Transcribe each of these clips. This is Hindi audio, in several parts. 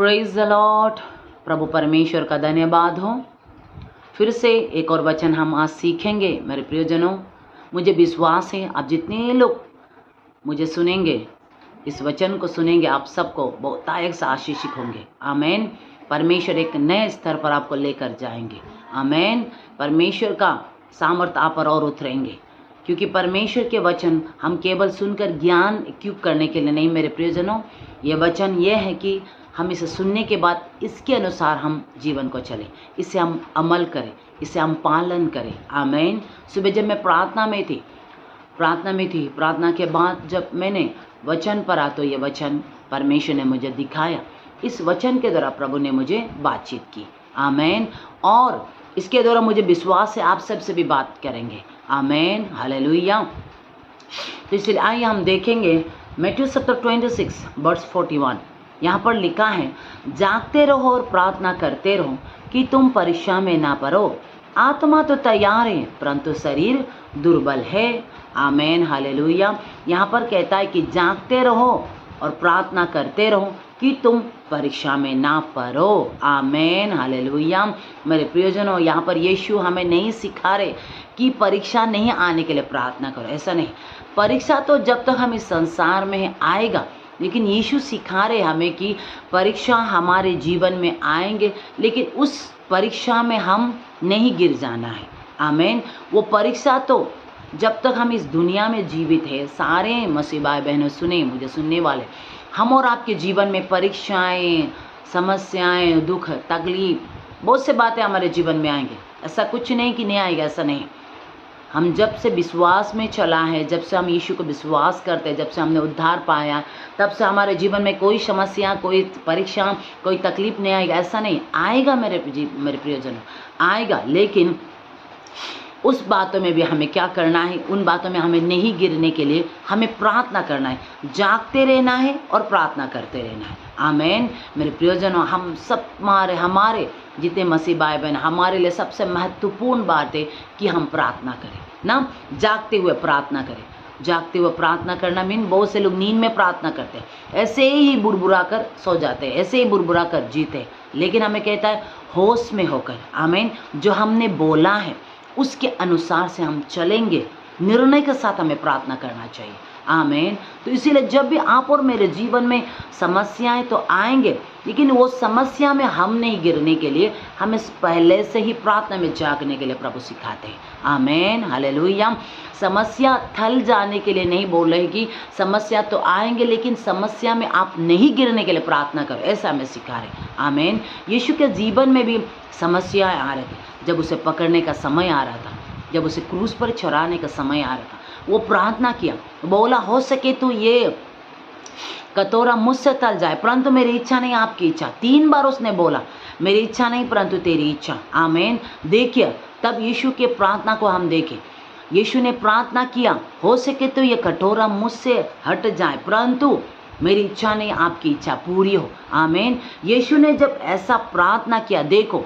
Praise the Lord. प्रभु परमेश्वर का धन्यवाद हो। फिर से एक और वचन हम आज सीखेंगे। मेरे प्रियजनों, मुझे विश्वास है आप जितने लोग मुझे सुनेंगे, इस वचन को सुनेंगे, आप सबको बहुतायत से आशीषित होंगे। आमीन। परमेश्वर एक नए स्तर पर आपको लेकर जाएंगे। आमीन। परमेश्वर का सामर्थ्य आप पर और उतरेंगे, क्योंकि परमेश्वर के वचन हम केवल सुनकर ज्ञान इक्विप करने के लिए नहीं मेरे प्रियजनों, ये वचन ये है कि हम इसे सुनने के बाद इसके अनुसार हम जीवन को चलें, इसे हम अमल करें, इसे हम पालन करें। आमीन। सुबह जब मैं प्रार्थना में थी, प्रार्थना के बाद जब मैंने वचन पढ़ा तो ये वचन परमेश्वर ने मुझे दिखाया। इस वचन के द्वारा प्रभु ने मुझे बातचीत की। आमीन। और इसके द्वारा मुझे विश्वास है आप सबसे भी बात करेंगे। आमीन। हालेलुया। तो इसलिए आइए हम देखेंगे मैथ्यू चैप्टर 26 वर्स 41। यहाँ पर लिखा है, जागते रहो और प्रार्थना करते रहो कि तुम परीक्षा में ना पड़ो। आत्मा तो तैयार है परंतु शरीर दुर्बल है। आमीन। हालेलुया। यहाँ पर कहता है कि जागते रहो और प्रार्थना करते रहो कि तुम परीक्षा में ना पड़ो। आमीन। हालेलुया। मेरे प्रियजनों, यहाँ पर यीशु हमें नहीं सिखा रहे कि परीक्षा नहीं आने के लिए प्रार्थना करो, ऐसा नहीं। परीक्षा तो जब तक हम इस संसार में आएगा, लेकिन यीशु सिखा रहे हमें कि परीक्षा हमारे जीवन में आएंगे, लेकिन उस परीक्षा में हम नहीं गिर जाना है। आमीन। वो परीक्षा तो जब तक हम इस दुनिया में जीवित है, सारे मसीह भाई बहनों सुने, मुझे सुनने वाले, हम और आपके जीवन में परीक्षाएं, समस्याएं, दुख, तकलीफ, बहुत से बातें हमारे जीवन में आएंगे। ऐसा कुछ नहीं कि नहीं आएगा, ऐसा नहीं। हम जब से विश्वास में चला है, जब से हम यीशु को विश्वास करते हैं, जब से हमने उद्धार पाया, तब से हमारे जीवन में कोई समस्या, कोई परीक्षा, कोई तकलीफ नहीं आएगा, ऐसा नहीं। आएगा मेरे प्रियजनों, आएगा, लेकिन उस बातों में भी हमें क्या करना है, उन बातों में हमें नहीं गिरने के लिए हमें प्रार्थना करना है, जागते रहना है और प्रार्थना करते रहना है। आमीन। मेरे प्रियजनों, हम सब हमारे जितने मसीह भाई बहन, हमारे लिए सबसे महत्वपूर्ण बात है कि हम प्रार्थना करें ना, जागते हुए प्रार्थना करें। जागते हुए प्रार्थना करना मीन, बहुत से लोग नींद में प्रार्थना करते हैं, ऐसे ही बुरबुरा कर सो जाते हैं, ऐसे ही बुरबुरा कर जीते हैं। लेकिन हमें कहता है होश में होकर, आमीन, जो हमने बोला है उसके अनुसार से हम चलेंगे, निर्णय के साथ हमें प्रार्थना करना चाहिए। आमीन। तो इसीलिए जब भी आप और मेरे जीवन में समस्याएं तो आएंगे, लेकिन वो समस्या में हम नहीं गिरने के लिए हमें पहले से ही प्रार्थना में जागने के लिए प्रभु सिखाते हैं। आमीन। हालेलुया। समस्या थल जाने के लिए नहीं बोल रहे कि समस्या तो आएंगे, लेकिन समस्या में आप नहीं गिरने के लिए प्रार्थना करो, ऐसा हमें सिखा रहे। आमीन। यीशु के जीवन में भी समस्याएं आ रही थी। जब उसे पकड़ने का समय आ रहा था, जब उसे क्रूस पर चढ़ाने का समय आ रहा था, वो प्रार्थना किया, बोला हो सके तो ये कटोरा मुझसे टल जाए, परंतु मेरी इच्छा नहीं आपकी इच्छा। 3 बार उसने बोला, मेरी इच्छा नहीं परंतु तेरी इच्छा। आमीन। देखिए, तब यीशु के प्रार्थना को हम देखें। यीशु ने प्रार्थना किया, हो सके तो ये कटोरा मुझसे हट जाए, परंतु मेरी इच्छा नहीं आपकी इच्छा पूरी हो। आमीन। यीशु ने जब ऐसा प्रार्थना किया, देखो,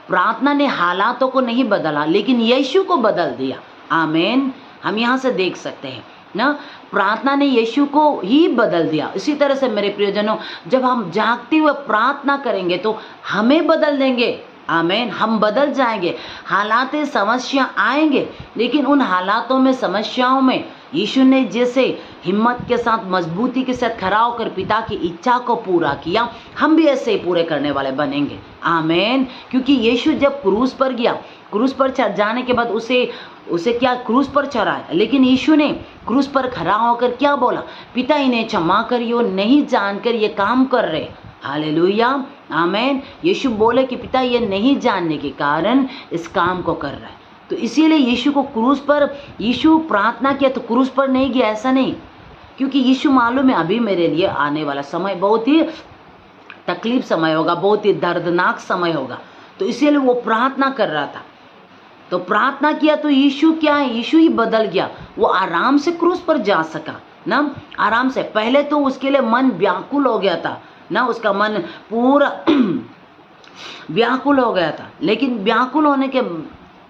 प्रार्थना ने हालातों को नहीं बदला, लेकिन यीशु को बदल दिया। आमीन। हम यहाँ से देख सकते हैं ना, प्रार्थना ने यीशु को ही बदल दिया। इसी तरह से मेरे प्रियजनों, जब हम जागते हुए प्रार्थना करेंगे तो हमें बदल देंगे। आमीन। हम बदल जाएंगे। हालात समस्या आएंगे, लेकिन उन हालातों में, समस्याओं में यीशु ने जैसे हिम्मत के साथ, मजबूती के साथ खड़ा होकर पिता की इच्छा को पूरा किया, हम भी ऐसे ही पूरे करने वाले बनेंगे। आमीन। क्योंकि यीशु जब क्रूस पर गया, क्रूस पर चढ़ जाने के बाद उसे क्या क्रूस पर चढ़ा, लेकिन यीशु ने क्रूस पर खड़ा होकर क्या बोला, पिता इन्हें क्षमा करिए, नहीं जानकर ये काम कर रहे। हालेलुया। आमीन। यीशु बोले कि पिता ये नहीं जानने के कारण इस काम को कर रहा है। तो इसीलिए यीशु को क्रूस पर, यीशु प्रार्थना किया तो क्रूस पर नहीं गया, ऐसा नहीं, क्योंकि यीशु मालूम है अभी मेरे लिए आने वाला समय बहुत ही तकलीफ समय होगा, बहुत ही दर्दनाक समय होगा। तो इसीलिए वो प्रार्थना कर रहा था। तो प्रार्थना किया तो यीशु क्या है, यीशु ही बदल गया। वो आराम से क्रूस पर जा सका ना, आराम से। पहले तो उसके लिए मन व्याकुल हो गया था ना, उसका मन पूरा व्याकुल हो गया था, लेकिन व्याकुल होने के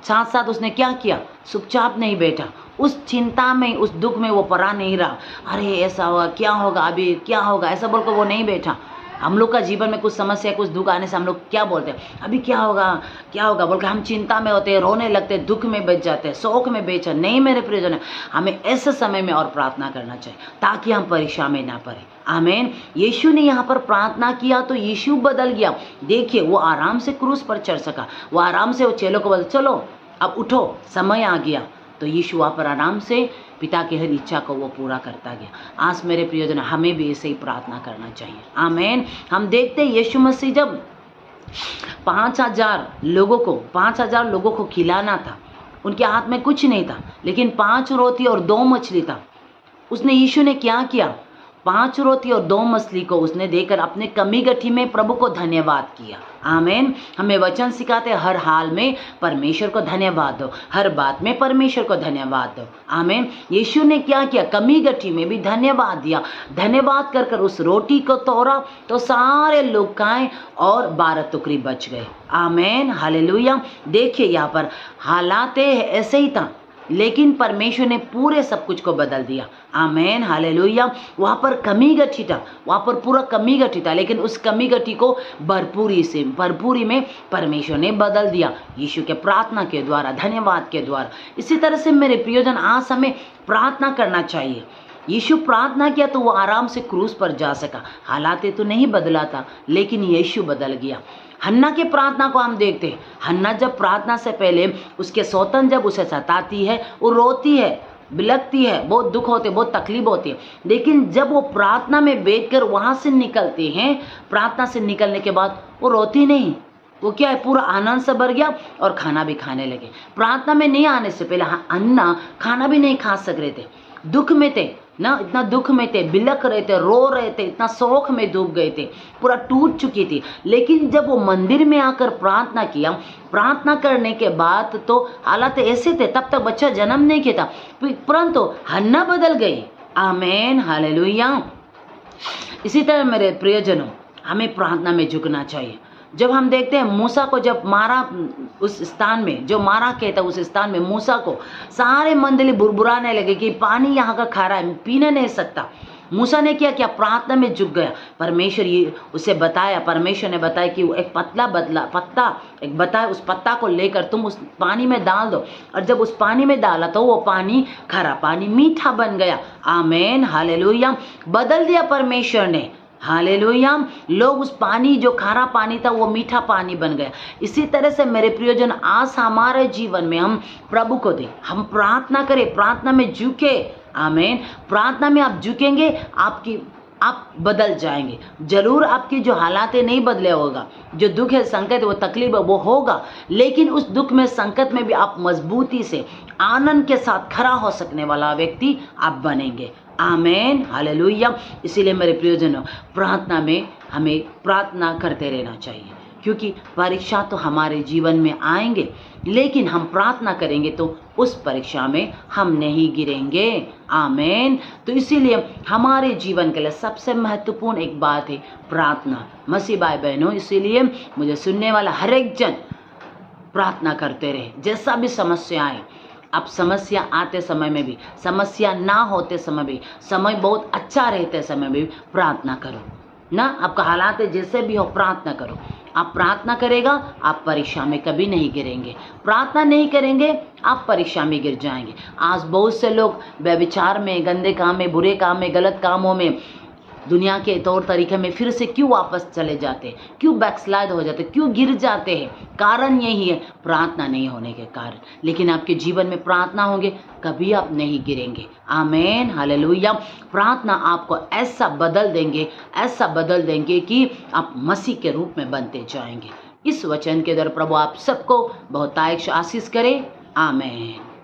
साथ साथ उसने क्या किया, चुपचाप नहीं बैठा। उस चिंता में, उस दुख में वो पड़ा नहीं रहा, अरे ऐसा होगा, क्या होगा, अभी क्या होगा, ऐसा बोलकर वो नहीं बैठा। हम लोग का जीवन में कुछ समस्या, कुछ दुख आने से हम लोग क्या बोलते हैं, अभी क्या होगा क्या होगा बोल के हम चिंता में होते हैं, रोने लगते हैं, दुख में बच जाते हैं, शोक में बेच। नहीं मेरे प्रियजन, हमें ऐसे समय में और प्रार्थना करना चाहिए ताकि हम परीक्षा में ना पड़े। आमीन। यीशु ने यहाँ पर प्रार्थना किया तो यीशु बदल गया। देखिए वो आराम से क्रूस पर चढ़ सका, वो आराम से वो चेलों को बोल चलो अब उठो, समय आ गया। तो यीशु वहाँ पर आराम से पिता की हर इच्छा को वो पूरा करता गया। आज मेरे प्रियजन, हमें भी ऐसे ही प्रार्थना करना चाहिए। आमीन। हम देखते हैं यीशु मसीह जब 5,000 लोगों को खिलाना था, उनके हाथ में कुछ नहीं था, लेकिन 5 रोटी और 2 मछली था। उसने यीशु ने क्या किया, 5 रोटी और 2 मछली को उसने देकर अपने कमी गठी में प्रभु को धन्यवाद किया। आमीन। हमें वचन सिखाते हर हाल में परमेश्वर को धन्यवाद दो, हर बात में परमेश्वर को धन्यवाद दो। आमीन। यीशु ने क्या किया, कमी गठी में भी धन्यवाद दिया। धन्यवाद कर कर उस रोटी को तोड़ा तो सारे लोग खाएं और 12 टुकड़ी बच गए। आमीन। हालेलुया। देखिए यहाँ पर हालात ऐसे ही था, लेकिन परमेश्वर ने पूरे सब कुछ को बदल दिया। आमीन। हालेलुया। वहाँ पर कमी गठी था, वहाँ पर पूरा कमी गठी था, लेकिन उस कमी गठी को भरपूरी में परमेश्वर ने बदल दिया यीशु के प्रार्थना के द्वारा, धन्यवाद के द्वारा। इसी तरह से मेरे प्रियजन, आज हमें प्रार्थना करना चाहिए। यीशु प्रार्थना किया तो वो आराम से क्रूस पर जा सका। हालात तो नहीं बदला था, लेकिन यीशु बदल गया। हन्ना के प्रार्थना को हम देखते हैं। हन्ना जब प्रार्थना से पहले उसके सौतन जब उसे सताती है, वो रोती है, बिलखती है, बहुत दुख होते, बहुत तकलीफ होती है, लेकिन जब वो प्रार्थना में बैठकर वहाँ से निकलते हैं, प्रार्थना से निकलने के बाद वो रोती नहीं, वो क्या है, पूरा आनंद से भर गया और खाना भी खाने लगे। प्रार्थना में नहीं आने से पहले हन्ना खाना भी नहीं खा सक रहे थे, दुख में थे ना, इतना दुख में थे, बिलख रहे थे, रो रहे थे, इतना शोक में डूब गए थे, पूरा टूट चुकी थी। लेकिन जब वो मंदिर में आकर प्रार्थना किया, प्रार्थना करने के बाद तो हालात ऐसे थे, तब तक बच्चा जन्म नहीं किया था, परंतु हन्ना बदल गई। आमीन। हालेलुया। इसी तरह मेरे प्रियजनों, हमें प्रार्थना में झुकना चाहिए। जब हम देखते हैं मूसा को जब मारा, उस स्थान में जो मारा कहता उस स्थान में मूसा को सारे मंडली बुरबुराने लगे कि पानी यहाँ का खारा है, पीने नहीं सकता। मूसा ने क्या प्रार्थना में झुक गया। परमेश्वर ये उसे बताया, परमेश्वर ने बताया कि एक पत्ता एक बताया, उस पत्ता को लेकर तुम उस पानी में डाल दो, और जब उस पानी में डाला तो वो पानी, खारा पानी मीठा बन गया। आमीन। हालेलुया। बदल दिया परमेश्वर ने। हालेलुया। लोग उस पानी, जो खारा पानी था, वो मीठा पानी बन गया। इसी तरह से मेरे प्रियजन, आज हमारे जीवन में हम प्रभु को दें, हम प्रार्थना करें, प्रार्थना में झुके। आमीन। प्रार्थना में आप झुकेंगे, आप बदल जाएंगे। जरूर आपकी जो हालात नहीं बदले होगा, जो दुख है, संकट है, वो तकलीफ है, वो होगा, लेकिन उस दुख में, संकट में भी आप मजबूती से, आनंद के साथ खड़ा हो सकने वाला व्यक्ति आप बनेंगे। आमीन। हालेलुया। इसीलिए मेरे प्रियजनों, प्रार्थना में हमें प्रार्थना करते रहना चाहिए, क्योंकि परीक्षा तो हमारे जीवन में आएंगे, लेकिन हम प्रार्थना करेंगे तो उस परीक्षा में हम नहीं गिरेंगे। आमीन। तो इसीलिए हमारे जीवन के लिए सबसे महत्वपूर्ण एक बात है प्रार्थना। मसीह भाई बहनों, इसीलिए मुझे सुनने वाला हर एक जन प्रार्थना करते रहे, जैसा भी समस्या आए। अब समस्या आते समय में भी, समस्या ना होते समय भी, समय बहुत अच्छा रहते समय भी प्रार्थना करो ना। आपका हालात जैसे भी हो, प्रार्थना करो। आप प्रार्थना करेगा, आप परीक्षा में कभी नहीं गिरेंगे। प्रार्थना नहीं करेंगे, आप परीक्षा में गिर जाएंगे। आज बहुत से लोग व्यभिचार में, गंदे काम में, बुरे काम में, गलत कामों में, दुनिया के तौर तरीके में फिर से क्यों वापस चले जाते हैं, क्यों बैकस्लाइड हो जाते हैं, क्यों गिर जाते हैं? कारण यही है, प्रार्थना नहीं होने के कारण। लेकिन आपके जीवन में प्रार्थना होंगे, कभी आप नहीं गिरेंगे। आमीन। हालेलुया। प्रार्थना आपको ऐसा बदल देंगे कि आप मसीह के रूप में बनते जाएंगे। इस वचन के द्वारा प्रभु आप सबको बहुत आशीष करे। आमीन।